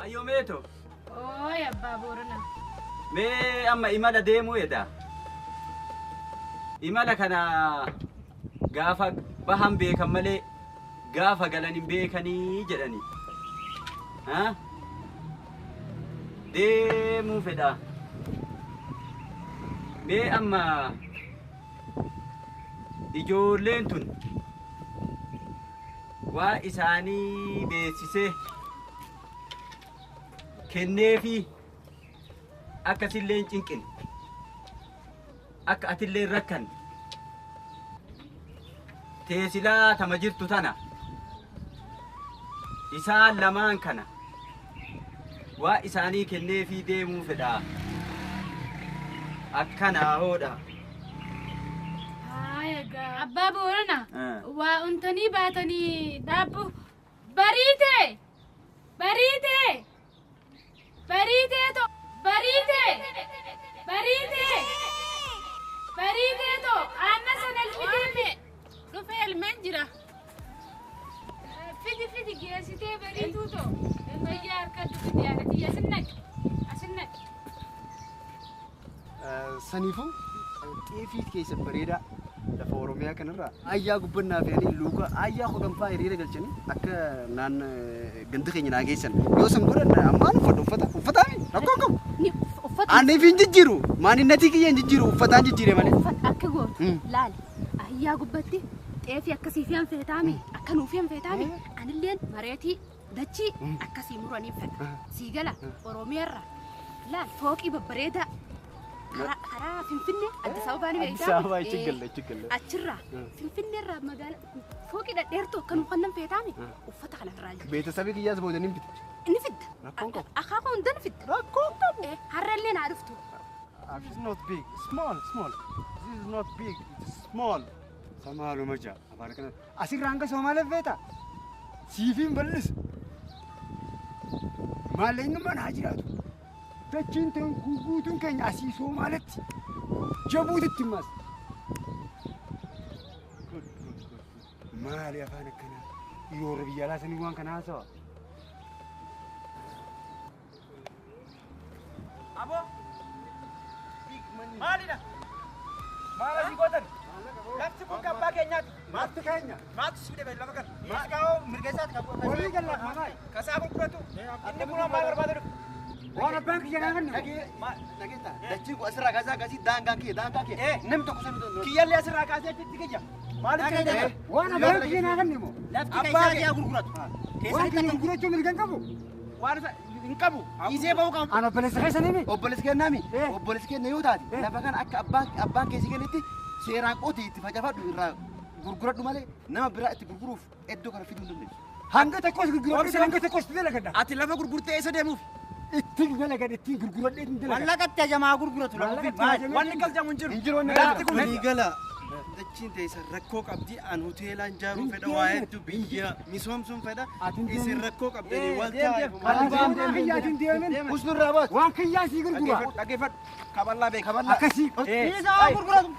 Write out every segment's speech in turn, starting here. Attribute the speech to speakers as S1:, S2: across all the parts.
S1: Ayo meto.
S2: Oh ya baburna.
S1: Me amma imala demu yeda. Imala kana gafa baham beekan malee gaafa galanin beekanii jedhani. Ha? Deemuu fedha. Me amma ijoolleen tun waa isaanii beeksisee kenneefi akkasillee hin cinqin akka atillee rakkan teesilaa tama jirtu tana isaan lamaan kana waa isaanii kenneefi deemuu fedha akkanaa hoodha.
S2: Abba Boorana waa untanii baatanii dhaabbu bariite to bariite to aanna sanal fidime dhufe elmen jira fidi geessitee bariituu to fayyaa harka dhufi yaadati asinnak
S3: saniifu xeefiit keessa bareedaa lafa Oromiyaa kanarraa ayyaa gubbannaa fe'anii luuka ayyaa hodhanfaa hiriira galchanii akka naan ganda keenya naa geessan yoo san godhan ammaan uffataa rakkoo qabu. Aanneef hin jijjiiru maaninnatii kiyya hin jijjiiru uffataan jijjiire malee.
S2: Akka gootu laali ayyaa gubbatti xeefii akkasii fi feetaami akka nuuf feetaami anilleen mareetii dachii akkasii muraniif fedha sii gala Oromiyaarra laal fooqii babbareedaa. Karaa Finfinnee Addis Ababaa ni beektaa?
S3: Addis Ababaa ichi
S2: achirraa Finfinnee irraa magaalaa fooqii dhadheertuu akka nuuf kannan feetaami uffata kanarraa jiru.
S3: Beetasabii kiyyaas booda ni fidda.
S2: Ni fidda.
S3: Rakkoon qabu.
S2: Akaakuu hunda ni fidda.
S3: Rakkoon qabu.
S2: Harrallee naa dhuftu.
S3: This is not big. Small. This is not big. It is small. Samaaluma jaa. Afaan kana. Asirraa hanga Somaaliif beektaa? Siifiin bal'isa. Maalleenyummaan haa jiraatu. Dachiin ta'an guutuun keenya asii Somaalitti jabuutitti mas. Maali afaan akkanaa yoo biyya alaa sanii waan kana haasawa.
S1: Abo maalidha? Maala si gootan? Lafti kun kabbaa keenyaati.
S3: Maaltu keenya?
S1: Maaltu si fide lafa kana? Miiskaa'oo mirgeessaati qabu.
S3: Walii galla maal?
S1: Kasaa gurguratu. Inni kun maal barbaada dhufu?
S3: Waan abbaan kiyya naa kennu. Dhageetta. Dachiin kun asirraa kaasee akkasii daangaan kiyya. Namni tokko sami danda'u.
S1: Kiyyallee asirraa kaasee achitti kiyya. Maaliif keenya?
S3: Waan abbaan kiyya naa kennu immoo.
S1: Lafti keessaa kiyyaa gurguratu.
S3: Waan kiyya gurgurachuu mirga hin qabu.
S1: Waan hin qabu. Isee ba'uu qabu.
S3: An obboleessa keessanii mi?
S4: Obboleessi kennaami. Obboleessi kenna yoo taate lafa kana akka abbaan keessi kennetti seeraan qotii itti facafadhu irraa gurguradhu malee nama biraa itti gurguruuf iddoo kana fiduu hin dandeessu.
S3: Hanga tokkos gurguradhu hanga tokkos dalagadha.
S1: Ati lafa gurgurtee eessa deemuuf?
S3: Ittiin dalagadha ittiin gurguradhee ittiin dalagadha.
S1: Wallaqatti hajamaa gurguratu lafa wanni galchamu hin jiru.
S3: Hin jiru
S4: Lafti kun walii gala. Dachiin teessa rakkoo qabdi an hoteelaan ijaaruu fedha waa hedduu biyya misoomsuun fedha isin rakkoo qabdanii wal
S3: waan kiyyaatiin deemin
S4: usnurraa baatu.
S3: waan kiyyaa sii gurgura.
S1: Dhaggeeffadhu. Kaballaa beeka.
S3: Akkasii.
S1: Isaa gurguratu.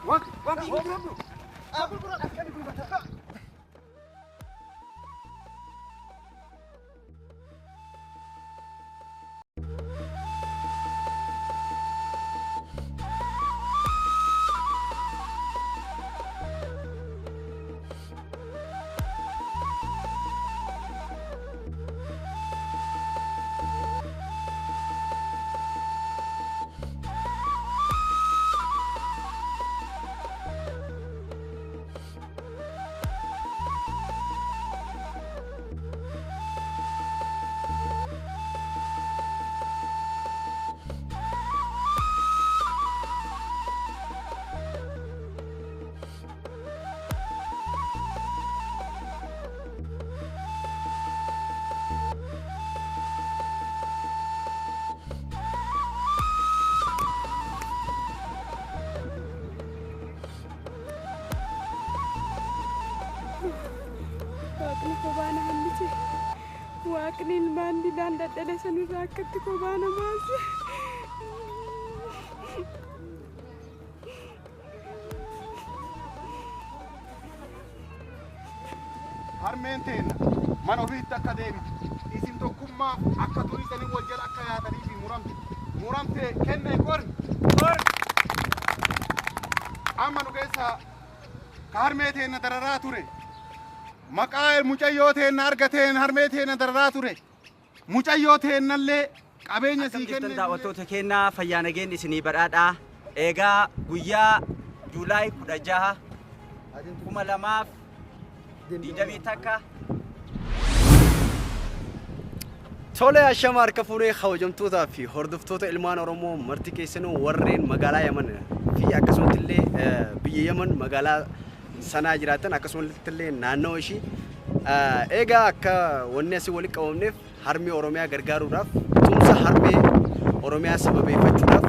S3: Waan gurguratu.
S5: Waaqni kobaana hallise waaqni ilmaan didaan dadhale sanirraa akkatti kobaana baase.
S6: harmeen teenna mana ofiitti akka deebitu isin tokkummaa akka turisanii wal jala akka yaatanii fi muramtee kennee qorni amma nu keessaa ka harmee teenna dararaa ture maqaa mucayyoo teenna argateen harmee teenna dararaa ture mucayyoo teennallee qabeenya sii kennee
S1: daawwattoota keenyaa fayyaa nageen isinii badhaadhaa. Egaa guyyaa Juulaay 16 2020 takka
S3: Tole ashama harka fuunee kabajamtootaa fi hordoftoota ilmaan Oromoo marti keessanuu warreen magaalaa Yaman fi akkasumas illee biyya Yaman magaalaa sanaa jiraatan akkasumas illee naannoo ishii egaa akka wanni asii walitti qabamneef harmee Oromiyaa gargaaruudhaaf tumsa harmee Oromiyaa sababeeffachuudhaaf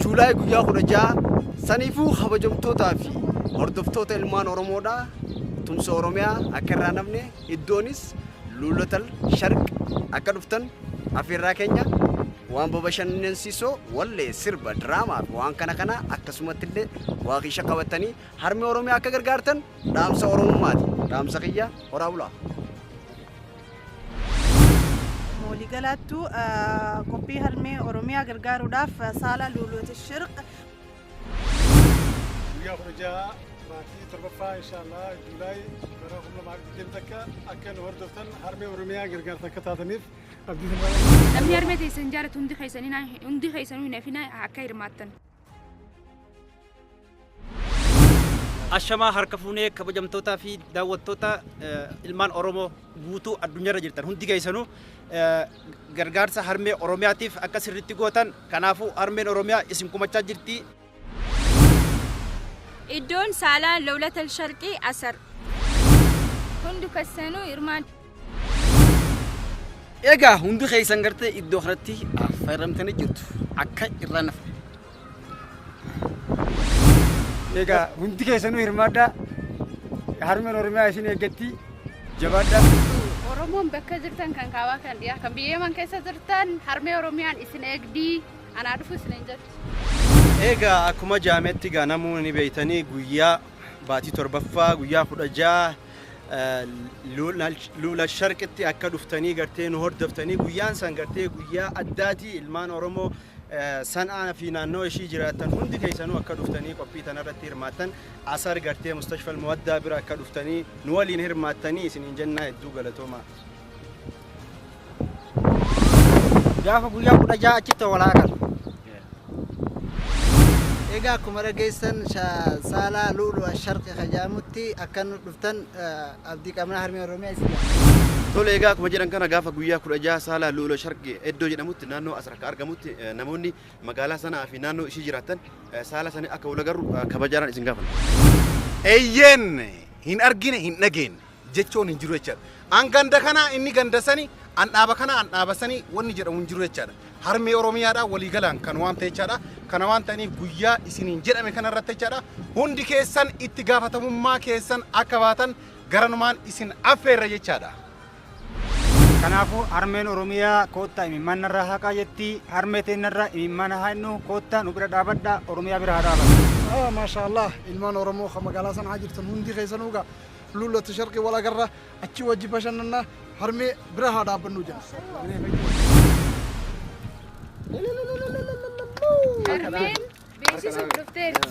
S3: Juulaay guyyaa 16 saniifuu kabajamtootaa fi hordoftoota ilmaan Oromoodhaa tumsa Oromiyaa akka irraa namne iddoonis Lulatal Sharq akka dhuftan afeerraa keenya waan babashannansiisoo wallee sirba diraamaa fi waan kana akkasumatti illee waaqisha qabatanii harmee Oromiyaa akka gargaartan dhaamsa Oromummaati. Dhaamsa kiyya horaa bulaa.
S7: Waliigalaattu qophii harmee Oromiyaa gargaaruudhaaf saala Lulatal Sharq
S6: guyyaa 16 maatii torbaffaa inshallah Juulaay bara 2020 akka nu hordoftan harmee Oromiyaa gargaarta akka taataniif abdii
S2: namni harmee teessan jaalatu hundi keessanuu nafina akka hirmaattan.
S8: Ashama harka fuunee kabajamtootaa fi daawwattoota ilmaan Oromoo guutuu addunyaarra jirtan hundi keessanuu gargaarsa harmee Oromiyaatiif akka sirriitti gootan kanaafuu harmeen Oromiyaa isin kumachaa jirti.
S5: Iddoon saalaa Lulatal Sharqii asar.
S2: Hundi keessanuu hirmaat.
S8: Egaa hundi keessan gartee iddoo kanatti fayyadamtanii jirtu akka irraa nafa.
S9: Egaa hundi keessanuu hirmaadhaa harmeen Oromiyaa isin eeggatti jabaadhaa.
S2: Oromoon bakka jirtan kan kaawaa kan dhiyaa kan biyya Yaman keessa jirtan harmee Oromiyaan isin eegdii anaa dhufu isin hin jettu.
S8: Egaa akkuma jaametti gaa namoonni beeytanii guyyaa baatii torbaffaa guyyaa 16 Lulatal Sharqitti akka dhuftanii gartee nu hordoftanii guyyaan san gartee guyyaa addaati ilmaan Oromoo sanaa fi naannoo ishii jiraatan hundi keessanuu akka dhuftanii qophii tanarratti hirmaattan asar gartee mustashfal muwaddaa bira akka dhuftanii nu waliin hirmaattanii isiniin jennaa hedduu galatoomaa.
S9: Gaafa guyyaa 16 achitti walaakan.
S7: Egaa akkuma dhageessan saala Lulatal Sharqi kajaamutti akka nu dhuftan abdii qabna harmee Oromiyaa isin.
S4: Tole egaa akkuma jedhan kana gaafa guyyaa 16 saala Lulatal Sharqi iddoo jedhamutti naannoo asirratti argamutti namoonni magaalaa sanaa fi naannoo ishii jiraatan saala sanii akka wal agarru kabajaadhaan isin gaafatan.
S6: eeyyeen hin argine hin dhageenye jechuun hin jiru jechaadha. An ganda kana inni ganda sani an dhaaba kana an dhaaba sani wanni jedhamu hin jiru jechaadha. Harmee Oromiyaadha waliigalaan kan waan ta'e jechaadha. Kana waan ta'aniif guyyaa isiniin jedhame kanarratti jechaadha. Hundi keessan itti gaafatamummaa keessan akka baatan garanumaan isin affeerra jechaadha.
S9: Kanaafuu harmeen Oromiyaa koottaa imimmanarraa haqaa jetti harmee teennarraa imimmana haannu koottaa nu bira dhaabadhaa Oromiyaa bira haa dhaabadha.
S10: Maashaallah ilmaan Oromoo kan magaalaa sanaa jirtan hundi keessanuugaa Lulatal Sharqi wal agarra achi wajji bashannanaa harmee bira haa dhaabbannu jenna.
S2: Harmeen beeksisuuf dhufteerti.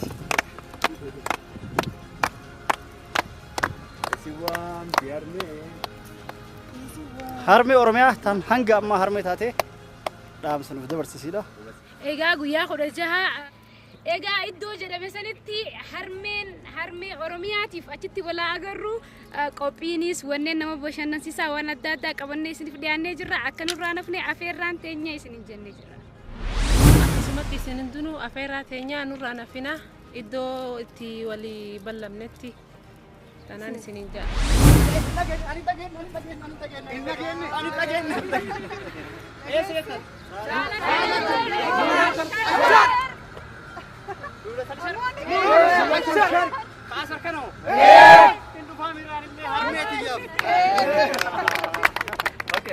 S8: Harmee Oromiyaa tan hanga amma harmee taate dhaamsa nuuf dabarsisiidha.
S2: Egaa guyyaa 16 egaa iddoo jedhame sanitti harmee Oromiyaatiif achitti walaa agarru qophiinis wanneen nama bashannansiisaa waan adda addaa qabannee isiniif dhiyaannee jirra akka nurraa nafne afeerraan teenya isiniin jennee jirra.
S5: Akkasumatti isin hundinuu afeerraa teenyaa nurraa nafina iddoo itti walii ballamnetti tanaan isiniin jaa.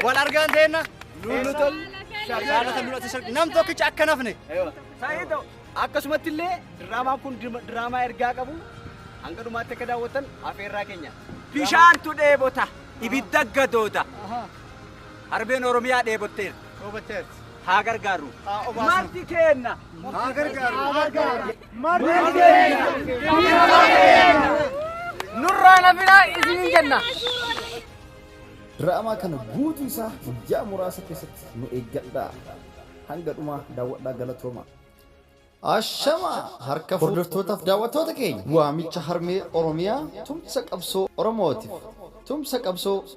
S8: Wal argaan teenna Lulatal Sharqi nam tokkicha akka nafne.
S3: Akkasumatti illee diraamaan kun diraamaa ergaa qabu hanga dhumaatti akka daawwatan afeerraa keenya.
S1: bishaantu dheebota ibidda gadooda harbeen oromiyaa dheebotteer haa gargaaru marti keenna
S11: nurraa nafina isin jenna
S12: Drama kana guutuu isaa guyyaa muraasa keessatti nu eeggadhaa. Hanga dhumaa daawwadhaa galatooma. Ashama harka hordoftootaaf daawwattoota keenya waamicha harmee Oromiyaa tumsa qabsoo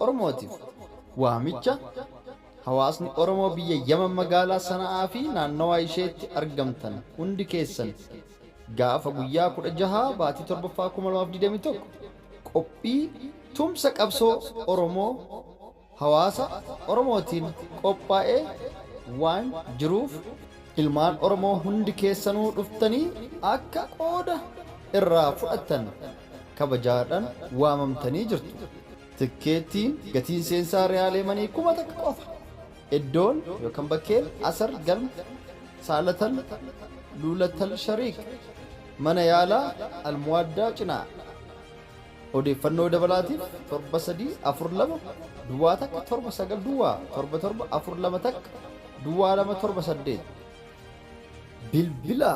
S12: Oromootiif waamicha hawaasni Oromoo biyya Yaman magaalaa Sana'aa fi naannawaa isheetti argamtan hundi keessan gaafa guyyaa 16 baatii 7ffaa 2021 qophii tumsa qabsoo Oromoo hawaasa Oromootiin qophaa'ee waan jiruuf ilmaan Oromoo hundi keessanuu dhuftanii akka qooda irraa fudhattan kabajaadhaan waamamtanii jirtu. Tikkeettiin gatiin seensaa Riyaalee Manii 1000 qofa. Iddoon yookaan bakkeen Asar Galma Saalatal Luulatal Shariik mana yaalaa Almuwaddaa cinaa. Odeeffannoo dabalaatiif 7342 duwwaa takka 79 duwwaa 7742 takka duwwaa 278 bilbila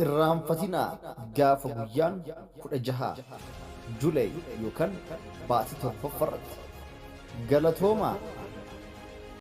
S12: irraanfatinaa gaafa guyyaan 16 Juulay yookaan baatii 7 galatooma.